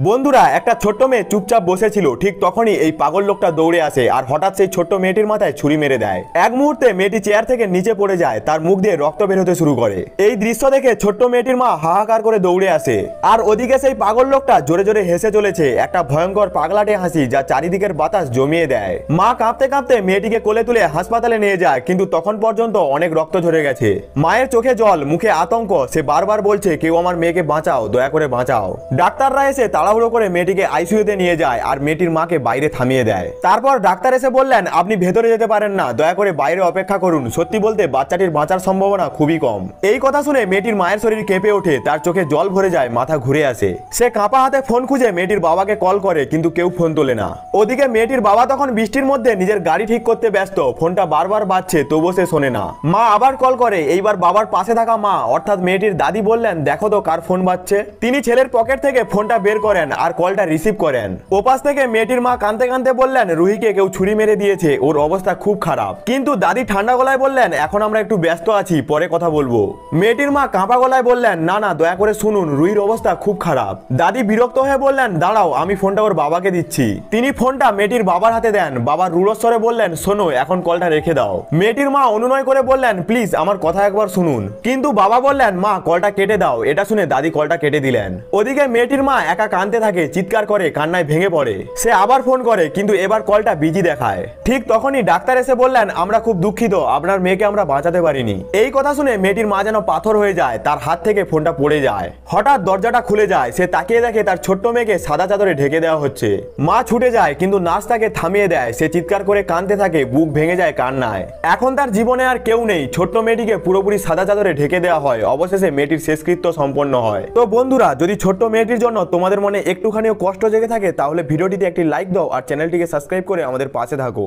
বন্ধুরা একটা ছোট্ট মেয়ে চুপচাপ বসেছিল, ঠিক তখনই এই পাগল লোকটা দৌড়ে আসে আর হঠাৎ সেই ছোট্ট মেয়েটির মাথায় ছুরি মেরে দেয়। এক মুহূর্তে মেয়েটি চেয়ার থেকে নিচে পড়ে যায়, তার মুখ দিয়ে রক্ত বের হতে শুরু করে। এই দৃশ্য দেখে ছোট্ট মেয়েটির মা হাহাকার করে দৌড়ে আসে, আর ওদিকে সেই পাগল লোকটা জোরে জোরে হেসে চলেছে, একটা ভয়ঙ্কর পাগলাটে হাসি যা চারিদিকের বাতাস জমিয়ে দেয়। মা কাঁপতে কাঁপতে মেয়েটিকে কোলে তুলে হাসপাতালে নিয়ে যায়, কিন্তু তখন পর্যন্ত অনেক রক্ত ঝরে গেছে। মায়ের চোখে জল, মুখে আতঙ্ক, সে বারবার বলছে কেউ আমার মেয়েকে বাঁচাও, দয়া করে বাঁচাও। ডাক্তাররা এসে তাড়াহুড়ো করে মেয়েটিকে আইসিইউতে নিয়ে যায় আর মেয়েটির মাকে বাইরে থামিয়ে দেয়। তারপর ডাক্তার এসে বললেন আপনি ভেতরে যেতে পারেন না, দয়া করে বাইরে অপেক্ষা করুন। সত্যি বলতে বাচ্চাটির বাঁচার সম্ভাবনা খুবই কম। এই কথা শুনে মেয়েটির মায়ের শরীর কেঁপে ওঠে, তার চোখে জল ভরে যায়, মাথা ঘুরে আসে। সে কাঁপা হাতে ফোন খুঁজে মেয়েটির বাবাকে কল করে, কিন্তু কেউ ফোন তোলে না। ওদিকে মেয়েটির বাবা তখন বৃষ্টির মধ্যে নিজের গাড়ি ঠিক করতে ব্যস্ত, ফোনটা বারবার বাজছে তবুও সে শোনে না। মা আবার কল করে, এইবার বাবার পাশে থাকা মা অর্থাৎ মেয়েটির দাদি বললেন দেখো তো কার ফোন বাজছে। তিনি ছেলের পকেট থেকে ফোনটা বের করেন আর কলটা রিসিভ করেন। ওপাশ থেকে মেয়েটির মা কাঁদতে কাঁদতে বললেন রুহিকে কেউ ছুরি মেরে দিয়েছে, ওর অবস্থা খুব খারাপ। কিন্তু দাদি ঠান্ডা গলায় বললেন এখন আমরা একটু ব্যস্ত আছি, পরে কথা বলবো। মেয়েটির মা কাঁপা গলায় বললেন না না, দয়া করে শুনুন, রুহির অবস্থা খুব খারাপ। দাদি বিরক্ত হয়ে বললেন দাঁড়াও, আমি ফোনটা ওর বাবাকে দিচ্ছি। তিনি ফোনটা মেয়েটির বাবার হাতে দেন। বাবা রুড়স্বরে বললেন শোনো, এখন কলটা রেখে দাও। মেয়েটির মা অনুনয় করে বললেন প্লিজ আমার কথা একবার শুনুন। কিন্তু বাবা বললেন মা কলটা কেটে দাও। এটা শুনে দাদি কলটা কেটে দিলেন। ওদিকে মেয়েটির মা একা কাঁদতে থাকে, চিৎকার করে, কান্নায় ভেঙে পড়ে। সে আবার ফোন করে, কিন্তু এবার কলটা বিজি দেখায়। ঠিক তখনই ডাক্তার এসে বললেন আমরা খুব দুঃখিত, আপনার মেয়েকে আমরা বাঁচাতে পারিনি। এই কথা শুনে মেয়েটির মা যেন পাথর হয়ে যায়, তার হাত থেকে ফোনটা পড়ে যায়। হঠাৎ দরজাটা খুলে যায়, সে তাকিয়ে দেখে তার ছোট্ট মেয়েকে সাদা চাদরে ঢেকে দেওয়া হচ্ছে। মা ছুটে যায়, কিন্তু নার্স তাকে থামিয়ে দেয়। সে চিৎকার করে কাঁদতে থাকে, বুক ভেঙে যায় কান্নায়। এখন তার জীবনে আর কেউ নেই। ছোট্ট মেয়েটিকে পুরোপুরি সাদা চাদরে ঢেকে দেওয়া হয়। অবশেষে মেয়েটির শেষকৃত্য সম্পন্ন হয়। তো বন্ধুরা, যদি ছোট্ট মেয়েটির জন্য তোমাদের মনে একটুখানিও কষ্ট জেগে থাকে তাহলে ভিডিওটিতে একটি লাইক দাও আর চ্যানেলটিকে সাবস্ক্রাইব করে আমাদের পাশে থাকো।